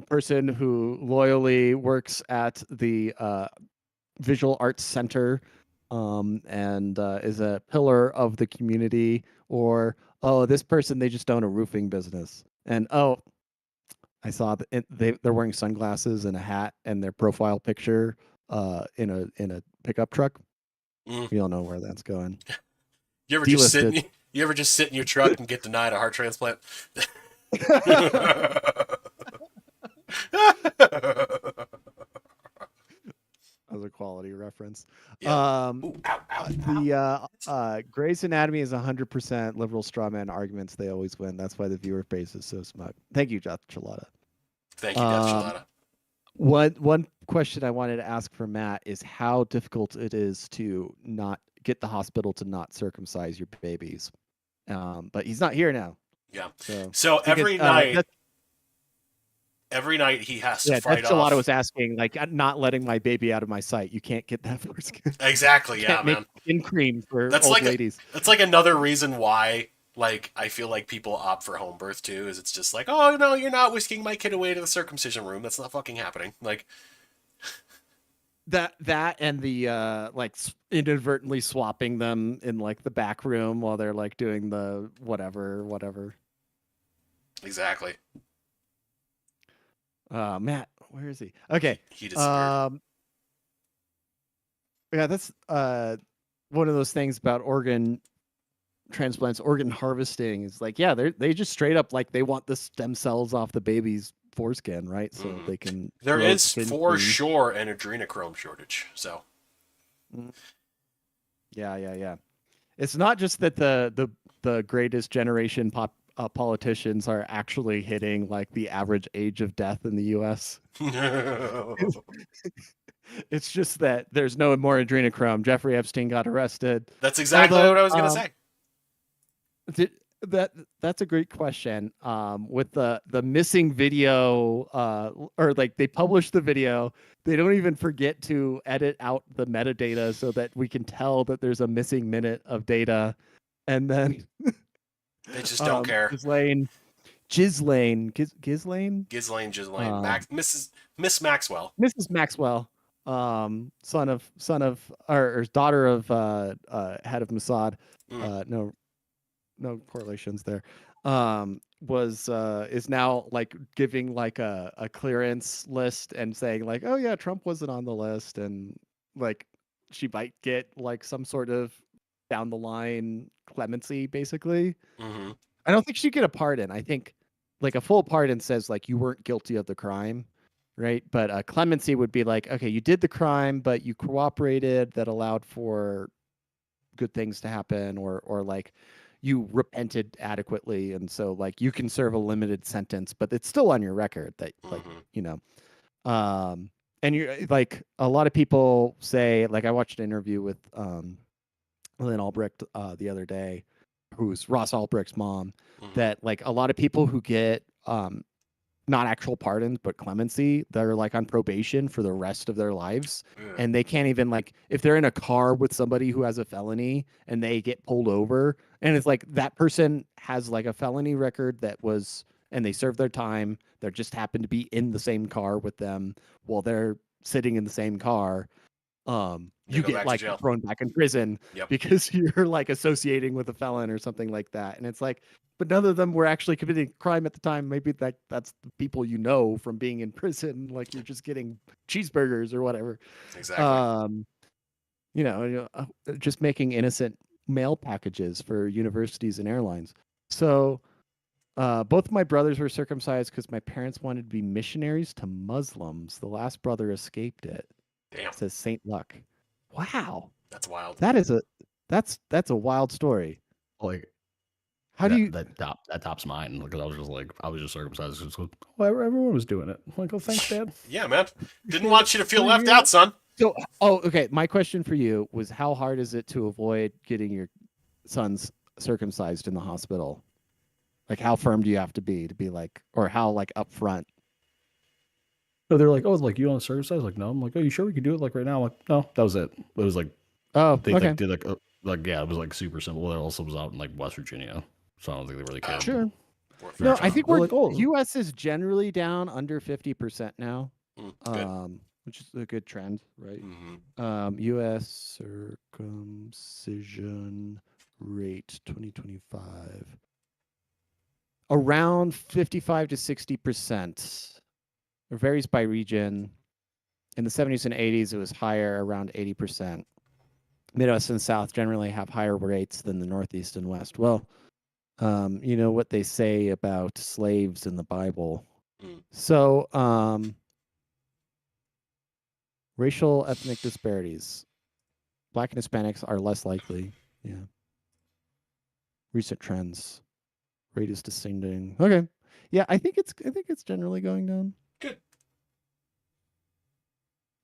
person who loyally works at the visual arts center and is a pillar of the community, or this person, they just own a roofing business. And I saw that they're wearing sunglasses and a hat and their profile picture in a pickup truck. We all know where that's going. You ever just sit in your truck and get denied a heart transplant? As a quality reference. Yeah. Um, Ooh, ow, ow, ow. the Grey's Anatomy is 100% liberal straw man arguments. They always win. That's why the viewer base is so smug. Thank you, Death Chelada. Thank you, Death Gelada. One question I wanted to ask for Matt is how difficult it is to not get the hospital to not circumcise your babies. But he's not here now. Yeah. So, So because, every night he has to yeah, fight Death Gelato off. was asking, like, not letting my baby out of my sight. You can't get that foreskin. Exactly. Yeah, Can't make man. skin cream for That's old like ladies. that's like another reason why, like, I feel like people opt for home birth too. Is it's just like, oh no, you're not whisking my kid away to the circumcision room. That's not fucking happening. Like, That and the like inadvertently swapping them in like the back room while they're like doing the whatever. exactly. Matt, where is he? Okay. He disappeared. Yeah, that's one of those things about organ transplants, organ harvesting is like, yeah, they just straight up like they want the stem cells off the baby's foreskin, right? So they can There grow is skin for cream. sure an adrenochrome shortage. So Yeah. It's not just that the greatest generation politicians are actually hitting like the average age of death in the U.S. It's just that there's no more adrenochrome. Jeffrey Epstein got arrested. that's exactly Although, what I was gonna say. That's a great question. With the missing video, or like they publish the video, they don't even forget to edit out the metadata so that we can tell that there's a missing minute of data, and then They just don't care. Ghislaine, Ghislaine, um, Miss Maxwell. Mrs. Maxwell, son of or daughter of head of Mossad. No correlations there. Was is now like giving like a clearance list and saying like, oh yeah, Trump wasn't on the list, and like she might get like some sort of down the line clemency basically. Mm-hmm. I don't think she'd get a pardon. I think like a full pardon says like you weren't guilty of the crime, right? But clemency would be like, okay, you did the crime, but you cooperated, that allowed for good things to happen, or like you repented adequately, and so like you can serve a limited sentence, but it's still on your record that like you know. And you're like a lot of people say, like I watched an interview with Lynn Albrecht the other day, who's Ross Albrecht's mom, that like a lot of people who get not actual pardons but clemency, they're like on probation for the rest of their lives, and they can't even like, if they're in a car with somebody who has a felony and they get pulled over, and it's like that person has like a felony record that was, and they served their time, they just happened to be in the same car with them while they're sitting in the same car, you get like thrown back in prison because you're like associating with a felon or something like that. And it's like, but none of them were actually committing crime at the time. Maybe that's the people you know from being in prison. Like you're just getting cheeseburgers or whatever. Exactly. Just making innocent mail packages for universities and airlines. So both my brothers were circumcised because my parents wanted to be missionaries to Muslims. The last brother escaped it. Damn. Says Saint Luck. Wow. That's wild. That's a wild story. Like, how do you that tops mine, because I was just circumcised. Just like, well, everyone was doing it. I'm like, oh, thanks, Dad. Yeah, man. Didn't want you to feel left out, son. So, okay. My question for you was, how hard is it to avoid getting your sons circumcised in the hospital? Like, how firm do you have to be like, or how like upfront? So they're like, oh, like you want to circumcise? Like, no. I'm like, oh, you sure we could do it like right now? I'm like, no, that was it. It was like, oh, they okay. like, did like yeah, it was like super simple. It also was out in like West Virginia, so I don't think they really cared. Sure. No, I think we're like, U.S. is generally down under 50% now, which is a good trend, right? U.S. circumcision rate 2025 around 55 to 60%. It varies by region. In the 70s and 80s, it was higher, around 80%. Midwest and South generally have higher rates than the Northeast and West. Well, you know what they say about slaves in the Bible. Mm. So, racial ethnic disparities. Black and Hispanics are less likely. Yeah. Recent trends. Rate is descending. Okay. Yeah, I think it's generally going down. Good.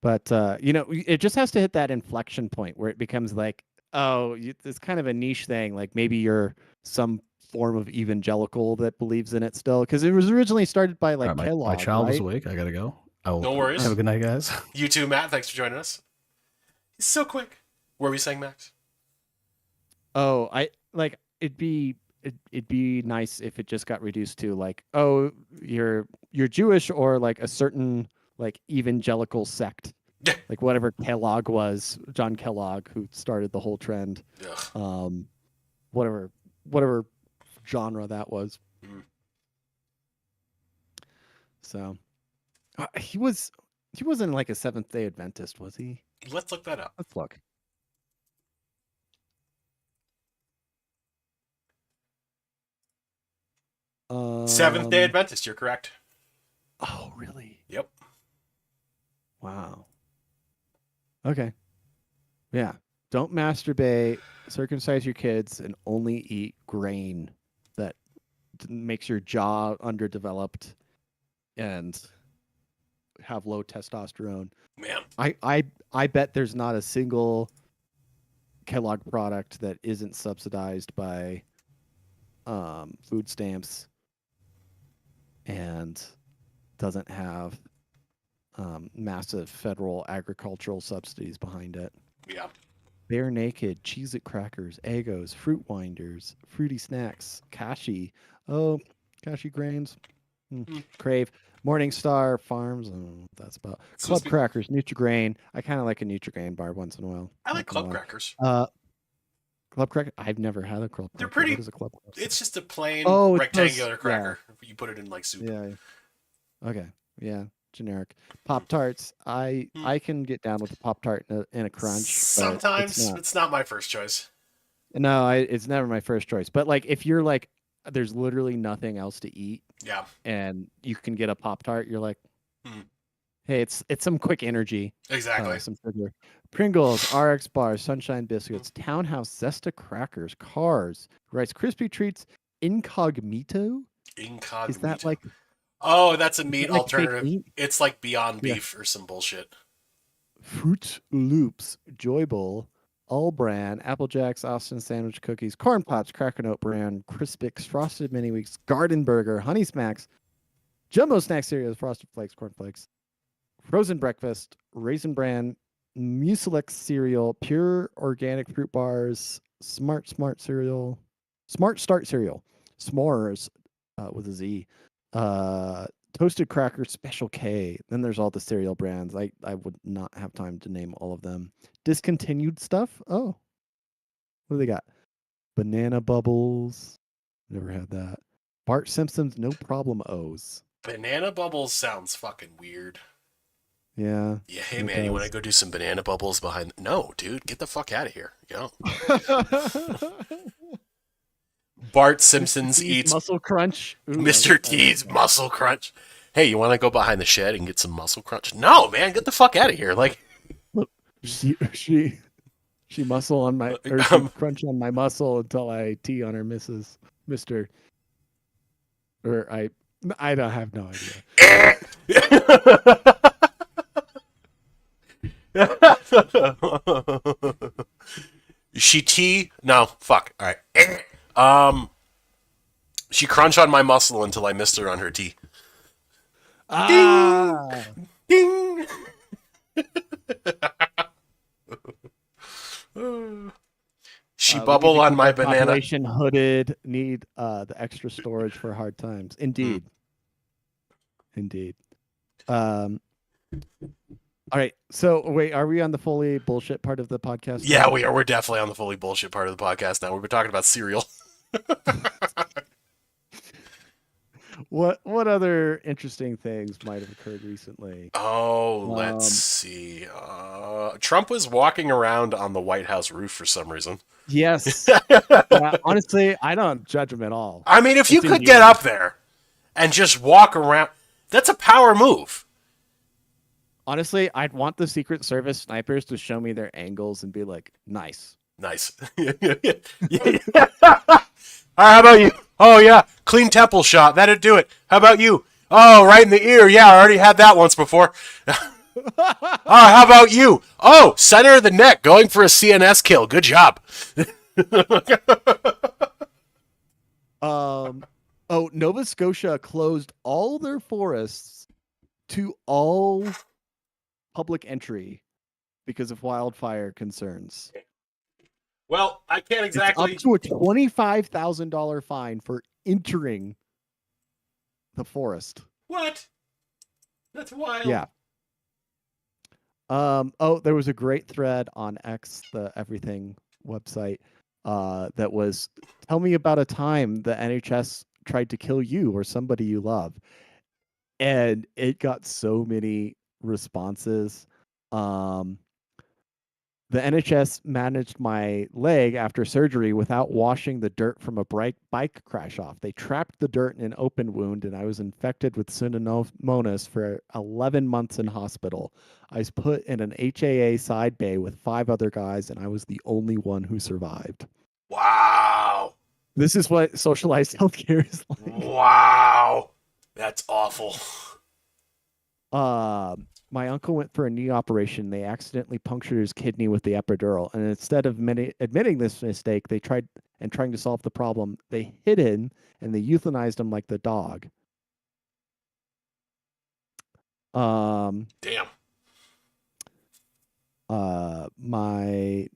But it just has to hit that inflection point where it becomes like, oh, it's kind of a niche thing. Like maybe you're some form of evangelical that believes in it still, because it was originally started by like All right, my Kellogg, child is right? awake. I gotta go. I will No worries. have a good night, guys. You too, Matt. Thanks for joining us. He's so quick. What were we saying, Max? Oh, I like it'd be nice if it just got reduced to like, oh, you're Jewish or like a certain like evangelical sect, Yeah. like whatever Kellogg was, John Kellogg, who started the whole trend. Ugh. Whatever genre that was. Mm. So he wasn't like a Seventh Day Adventist, was he? Let's look that up. Let's look. Seventh Day Adventist. You're correct. Oh, really? Yep. Wow. Okay. Yeah. Don't masturbate, circumcise your kids, and only eat grain that makes your jaw underdeveloped and have low testosterone. Man. I bet there's not a single Kellogg product that isn't subsidized by food stamps and doesn't have massive federal agricultural subsidies behind it. Yeah. Bare Naked, Cheez-It crackers, Eggos, Fruit Winders, Fruity Snacks, Kashi. Oh, Kashi grains. Crave, Morningstar Farms. That's about Club Crackers, Nutri-Grain. I kind of like a Nutri-Grain bar once in a while. I like Club Crackers. Club Cracker. I've never had a Club Cracker. They're pretty. What is a Club Cracker? It's just a plain it's rectangular those- cracker. You put it in like soup. Yeah. Okay. Yeah. Generic. Pop Tarts. I can get down with a Pop Tart in a crunch. but Sometimes it's not. it's not my first choice. No, it's never my first choice. But like, if you're like, there's literally nothing else to eat, Yeah. and you can get a Pop Tart, you're like, Hmm. hey, it's some quick energy. Exactly. Some sugar. Pringles, RX bars, Sunshine biscuits, Townhouse Zesta crackers, Cars, Rice Krispie treats, Incognito. Incognito. Is that like? Oh, that's a meat like fake alternative. meat? It's like Beyond Yeah. Beef or some bullshit. Fruit Loops, Joy Bowl, All Bran, Apple Jacks, Austin Sandwich Cookies, Corn Pops, Cracker Note Brand, Crispix, Frosted Mini Wheats, Garden Burger, Honey Smacks, Jumbo Snack Cereals, Frosted Flakes, Corn Flakes, Frozen Breakfast, Raisin Bran, Mucilex Cereal, Pure Organic Fruit Bars, Smart Cereal, Smart Start Cereal, S'mores with a Z, Toasted Crackers, Special K. Then there's all the cereal brands. I would not have time to name all of them. Discontinued stuff. Oh, what do they got? Banana Bubbles. Never had that. Bart Simpson's No Problem O's. Banana Bubbles sounds fucking weird. Yeah. Yeah, hey it man, you want does. to go do some Banana Bubbles behind? No, dude, get the fuck out of here. Go. Bart Simpson's eats Muscle Crunch. Ooh, Mr. T's Muscle Crunch. Hey, you want to go behind the shed and get some Muscle Crunch? No, man, get the fuck out of here. Like, she muscle on my or she crunch on my muscle until I tee on her Mr. Or I don't have no idea. She tea? No, fuck. All right. She crunch on my muscle until I missed her on her tea. Ah. Ding. She bubble on my banana. Population hooded, need the extra storage for hard times. Indeed. Indeed. All right. So wait, are we on the fully bullshit part of the podcast? Yeah, now? we are. We're definitely on the fully bullshit part of the podcast now. We've been talking about cereal. What other interesting things might have occurred recently? Oh, let's see. Trump was walking around on the White House roof for some reason. Yes. Honestly, I don't judge him at all. I mean, if you could get up there and just walk around, That's a power move. Honestly, I'd want the Secret Service snipers to show me their angles and be like, nice. Nice. How about you? Oh, yeah. Clean temple shot. That'd do it. How about you? Oh, right in the ear. Yeah, I already had that once before. How about you? Oh, center of the neck. Going for a CNS kill. Good job. Nova Scotia closed all their forests to all public entry because of wildfire concerns. Well, I can't exactly. It's up to a $25,000 fine for entering the forest. What? That's wild. Yeah. There was a great thread on X, the everything website, that was, tell me about a time the NHS tried to kill you or somebody you love. And it got so many responses. The NHS managed my leg after surgery without washing the dirt from a bike crash off. They trapped the dirt in an open wound, and I was infected with Pseudomonas for 11 months in hospital. I was put in an HAA side bay with 5 other guys, and I was the only one who survived. Wow. This is what socialized healthcare is like. Wow. That's awful. My uncle went for a knee operation. They accidentally punctured his kidney with the epidural. And instead of admitting this mistake, trying to solve the problem, they hid him and they euthanized him like the dog. Damn. My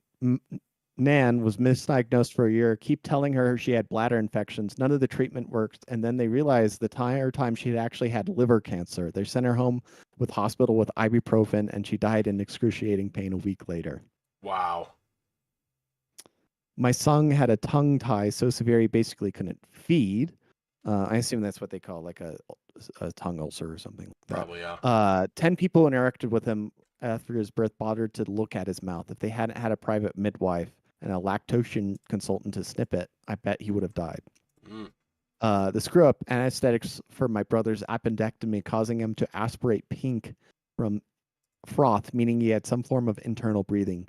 Nan was misdiagnosed for a year. Keep telling her she had bladder infections. None of the treatment worked. And then they realized the entire time she had actually had liver cancer. They sent her home with hospital with ibuprofen, and she died in excruciating pain a week later. Wow. My son had a tongue tie so severe he basically couldn't feed. I assume that's what they call like a tongue ulcer or something like that. Probably, yeah. 10 people interacted with him after his birth bothered to look at his mouth. If they hadn't had a private midwife and a lactation consultant to snip it, I bet he would have died. The screw up anesthetics for my brother's appendectomy, causing him to aspirate pink from froth, meaning he had some form of internal bleeding.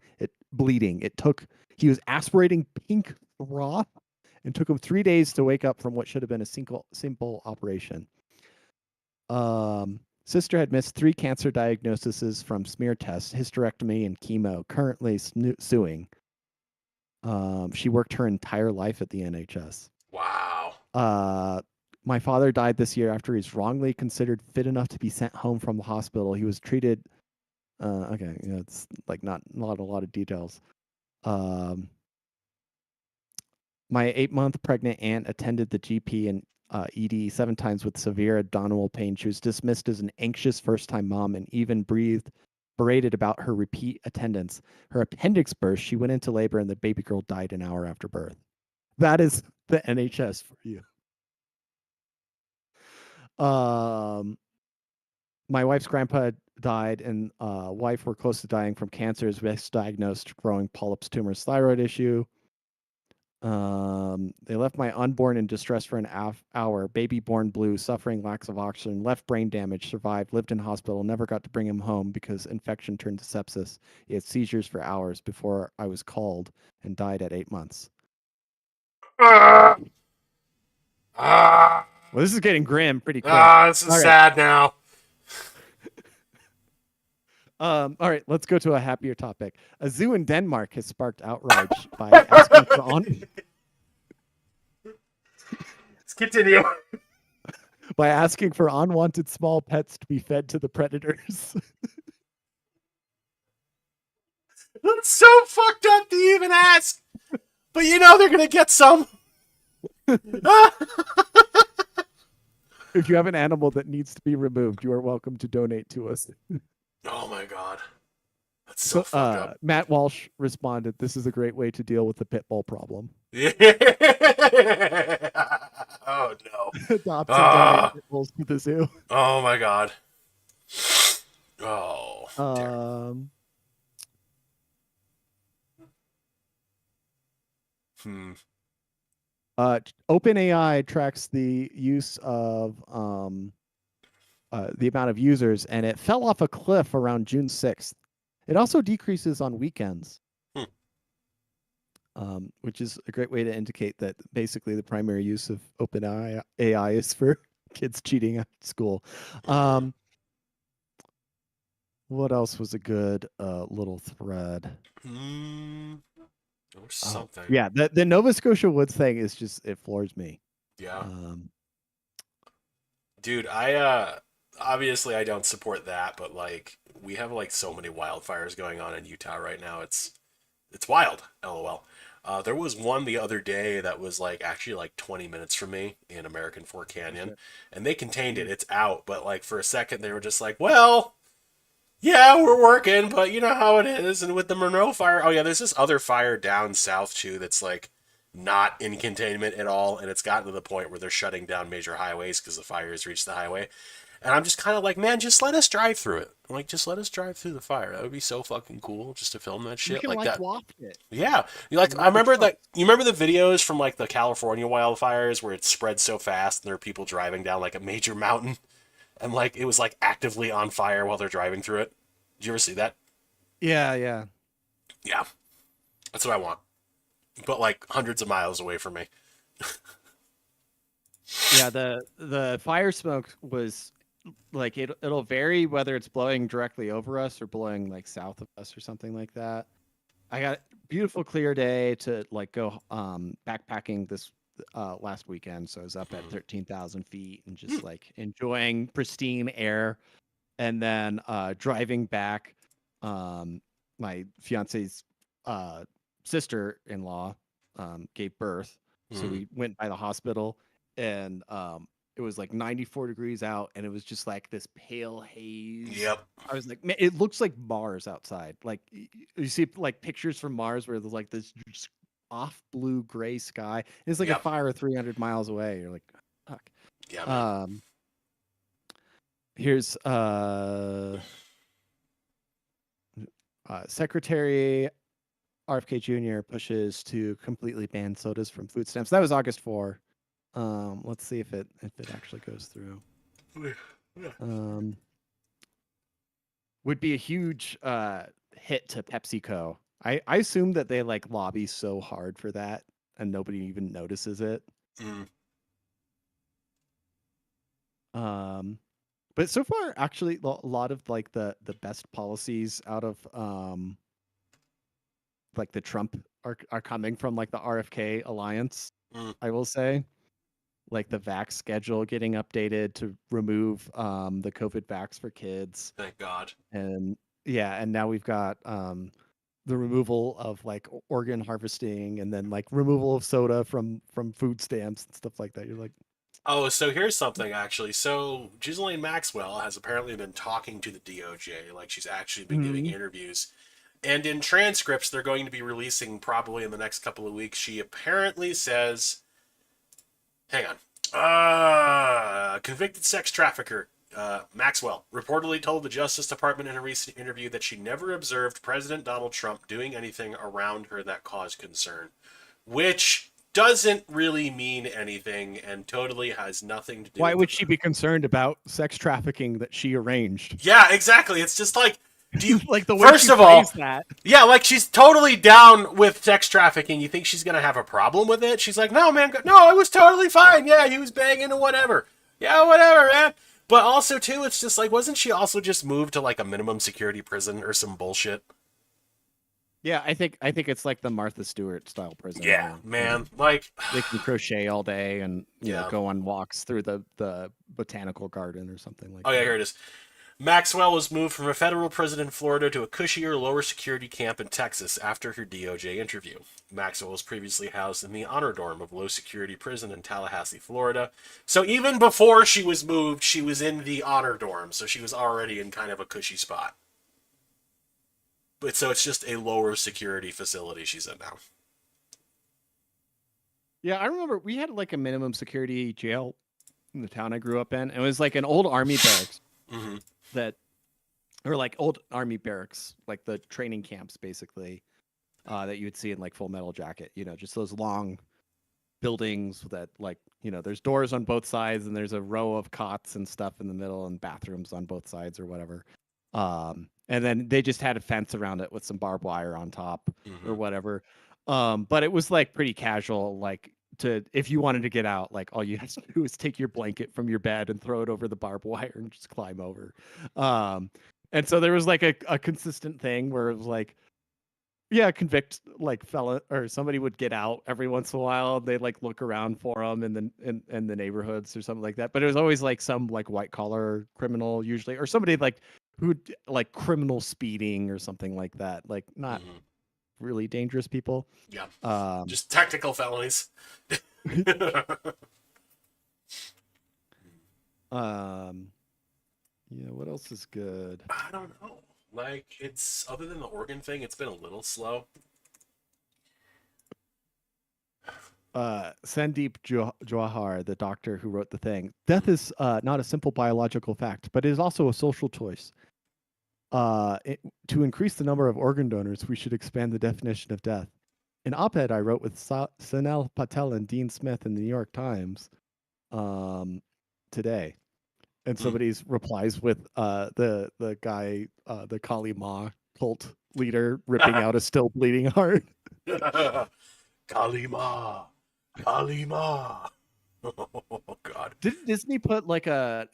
He was aspirating pink froth and took him 3 days to wake up from what should have been a simple operation. Sister had missed 3 cancer diagnoses from smear tests, hysterectomy, and chemo, currently suing. She worked her entire life at the NHS. Wow. My father died this year after he's wrongly considered fit enough to be sent home from the hospital. He was treated. It's like not a lot of details. My 8-month pregnant aunt attended the GP and ED 7 times with severe abdominal pain. She was dismissed as an anxious first-time mom and even berated about her repeat attendance. Her appendix burst. She went into labor and the baby girl died an hour after birth. That is the NHS for you. My wife's grandpa died, and wife were close to dying from cancer. Is misdiagnosed growing polyps, tumors, thyroid issue. They left my unborn in distress for an hour. Baby born blue, suffering lacks of oxygen, left brain damage, survived, lived in hospital, never got to bring him home because infection turned to sepsis. He had seizures for hours before I was called and died at 8 months. Well, this is getting grim pretty quick. This is sad now. All right, let's go to a happier topic. A zoo in Denmark has sparked outrage by asking for Let's continue. By asking for unwanted small pets to be fed to the predators. That's so fucked up to even ask. But you know they're gonna get some. If you have an animal that needs to be removed, you are welcome to donate to us. Oh my god. That's so fucked up. Matt Walsh responded, "This is a great way to deal with the pit bull problem." Yeah. Oh no. Adopt and donate pit bulls to the zoo. Oh my god. Oh. OpenAI tracks the use of the amount of users, and it fell off a cliff around June 6th. It also decreases on weekends, which is a great way to indicate that basically the primary use of OpenAI is for kids cheating at school. What else was a good little thread? Or something. Yeah, the Nova Scotia Woods thing is just, it floors me. Yeah. Dude, I obviously I don't support that, but like we have like so many wildfires going on in Utah right now. It's wild. LOL. There was one the other day that was like actually like 20 minutes from me in American Fork Canyon, and they contained it. It's out, but like for a second they were just like, well, yeah, we're working, but you know how it is. And with the Monroe fire, oh yeah, there's this other fire down south too that's like not in containment at all, and it's gotten to the point where they're shutting down major highways because the fire has reached the highway. And I'm just kind of like, man, just let us drive through it. Like, just let us drive through the fire. That would be so fucking cool, just to film that shit You can like that. waft it. Yeah, you like. I remember that. You remember the videos from like the California wildfires where it spread so fast, and there are people driving down like a major mountain, and like it was like actively on fire while they're driving through it. Did you ever see that? Yeah. Yeah, that's what I want, but like hundreds of miles away from me. Yeah, the fire smoke was like it'll vary whether it's blowing directly over us or blowing like south of us or something like that. I got a beautiful clear day to like go backpacking this last weekend, so I was up at 13,000 feet and just like enjoying pristine air. And then driving back, my fiance's sister-in-law gave birth, so we went by the hospital, and it was like 94 degrees out, and it was just like this pale haze. Yep. I was like, man, it looks like Mars outside. Like you see like pictures from Mars where there's like this just off blue gray sky. It's like a fire 300 miles away. You're like, fuck. Yeah, man. Here's Secretary RFK Jr. pushes to completely ban sodas from food stamps. That was August 4. Let's see if it actually goes through. Would be a huge hit to PepsiCo. I assume that they like lobby so hard for that and nobody even notices it. But so far, actually, a lot of like the best policies out of like the Trump are coming from like the RFK alliance. I will say, like the vax schedule getting updated to remove the COVID vax for kids. Thank God. And yeah, and now we've got the removal of like organ harvesting, and then like removal of soda from food stamps and stuff like that. You're like, oh, so here's something actually. So Ghislaine Maxwell has apparently been talking to the DOJ, like she's actually been giving interviews. And in transcripts they're going to be releasing probably in the next couple of weeks, she apparently says, hang on, convicted sex trafficker Maxwell reportedly told the Justice Department in a recent interview that she never observed President Donald Trump doing anything around her that caused concern, which doesn't really mean anything and totally has nothing to do with why would she be concerned about sex trafficking that she arranged? Yeah, exactly. It's just like, do you like the way first she of all, that. Yeah, like she's totally down with sex trafficking. You think she's gonna have a problem with it? She's like, no, man, no, it was totally fine. Yeah, he was banging or whatever. Yeah, whatever, man. But also too, it's just like, wasn't she also just moved to like a minimum security prison or some bullshit? Yeah, I think it's like the Martha Stewart style prison. Yeah, man. Like they can crochet all day and you know, go on walks through the botanical garden or something like that. Oh yeah, here it is. Maxwell was moved from a federal prison in Florida to a cushier, lower security camp in Texas after her DOJ interview. Maxwell was previously housed in the honor dorm of low security prison in Tallahassee, Florida. So even before she was moved, she was in the honor dorm, so she was already in kind of a cushy spot. But so it's just a lower security facility she's in now. Yeah, I remember we had like a minimum security jail in the town I grew up in. It was like an old army barracks. That or like old army barracks, like the training camps basically, that you would see in like Full Metal Jacket, you know, just those long buildings that like, there's doors on both sides and there's a row of cots and stuff in the middle and bathrooms on both sides or whatever. And then they just had a fence around it with some barbed wire on top or whatever. But it was like pretty casual, like if you wanted to get out, like all you have to do is take your blanket from your bed and throw it over the barbed wire and just climb over. And so there was like a consistent thing where it was like, yeah, convict like fella or somebody would get out every once in a while. They'd like look around for them in the neighborhoods or something like that. But it was always like some like white collar criminal usually, or somebody like who like criminal speeding or something like that. Like not really dangerous people. Yeah. Just technical felonies. Yeah, what else is good? I don't know. Like, it's other than the organ thing, it's been a little slow. Sandeep Jawahar, the doctor who wrote the thing. Death is not a simple biological fact, but it is also a social choice. To increase the number of organ donors, we should expand the definition of death. An op-ed I wrote with Sanal Patel and Dean Smith in the New York Times today. And somebody's replies with the guy, the Kali Ma cult leader, ripping out a still bleeding heart. Kali Ma. Kali Ma. Oh, God. Didn't Disney put like a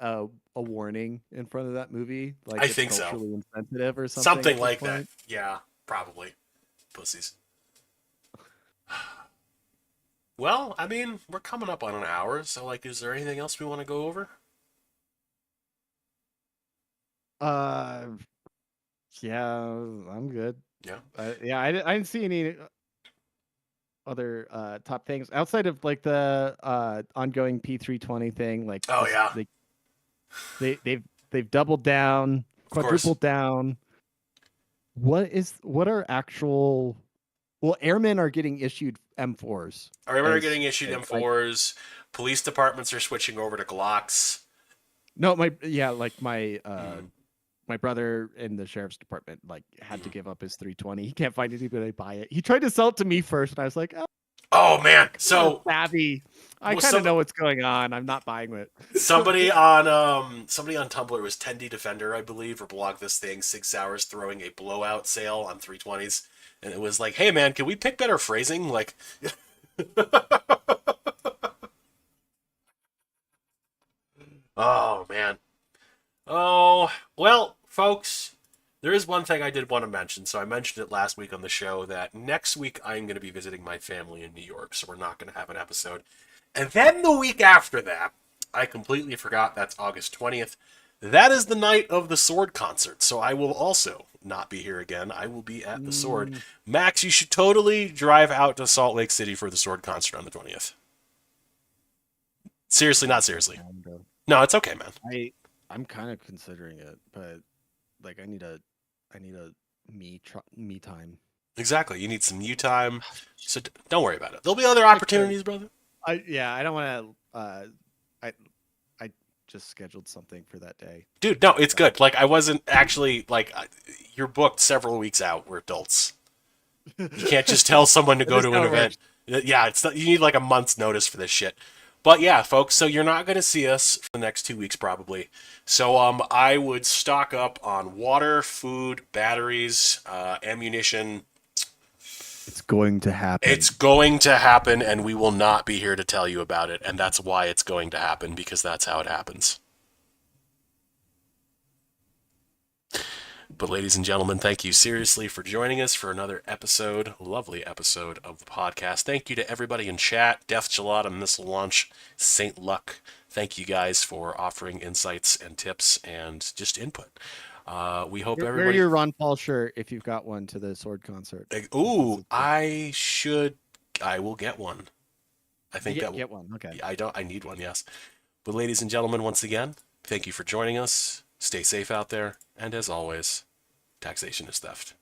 warning in front of that movie? Like I it's think so. culturally insensitive or something. Something like that. Yeah, probably. Pussies. Well, I mean, we're coming up on an hour, so like, is there anything else we want to go over? Yeah, I'm good. Yeah. Yeah, I didn't see any other top things outside of like the ongoing P320 thing. Like, oh yeah, they've doubled down, quadrupled down. What are actual? Well, airmen are getting issued M4s. Airmen are getting issued M4s. Police departments are switching over to Glocks. No, my brother in the sheriff's department like had to give up his 320. He can't find anybody to buy it. He tried to sell it to me first, and I was like, "Oh man, so savvy. I kind of know what's going on. I'm not buying it." somebody on Tumblr was 10D Defender, I believe, or blogged this thing 6 hours throwing a blowout sale on 320s, and it was like, "Hey man, can we pick better phrasing?" Like, oh man. Oh, well, folks, there is one thing I did want to mention. So I mentioned it last week on the show that next week I'm going to be visiting my family in New York, so we're not going to have an episode. And then the week after that, I completely forgot that's August 20th. That is the night of the Sword concert, so I will also not be here again. I will be at the Sword. Max, you should totally drive out to Salt Lake City for the Sword concert on the 20th. Seriously, not seriously. No, it's okay, man. I'm kind of considering it, but like I need a me time. Exactly. You need some you time. So don't worry about it. There'll be other opportunities, brother. I don't want to I just scheduled something for that day. Dude, no, it's good. Like I wasn't actually like you're booked several weeks out. We're adults. You can't just tell someone to go to an event. Yeah, it's not, you need like a month's notice for this shit. But yeah, folks, so you're not going to see us for the next 2 weeks probably. So I would stock up on water, food, batteries, ammunition. It's going to happen. It's going to happen, and we will not be here to tell you about it. And that's why it's going to happen, because that's how it happens. But ladies and gentlemen, thank you seriously for joining us for another episode, lovely episode of the podcast. Thank you to everybody in chat, Death Gelada, Missile Launch, Saint Luck. Thank you guys for offering insights and tips and just input. We hope everybody... Wear your Ron Paul shirt if you've got one to the Sword concert. Ooh, I will get one. I think get one. Okay. I need one, yes. But ladies and gentlemen, once again, thank you for joining us. Stay safe out there, and as always, taxation is theft.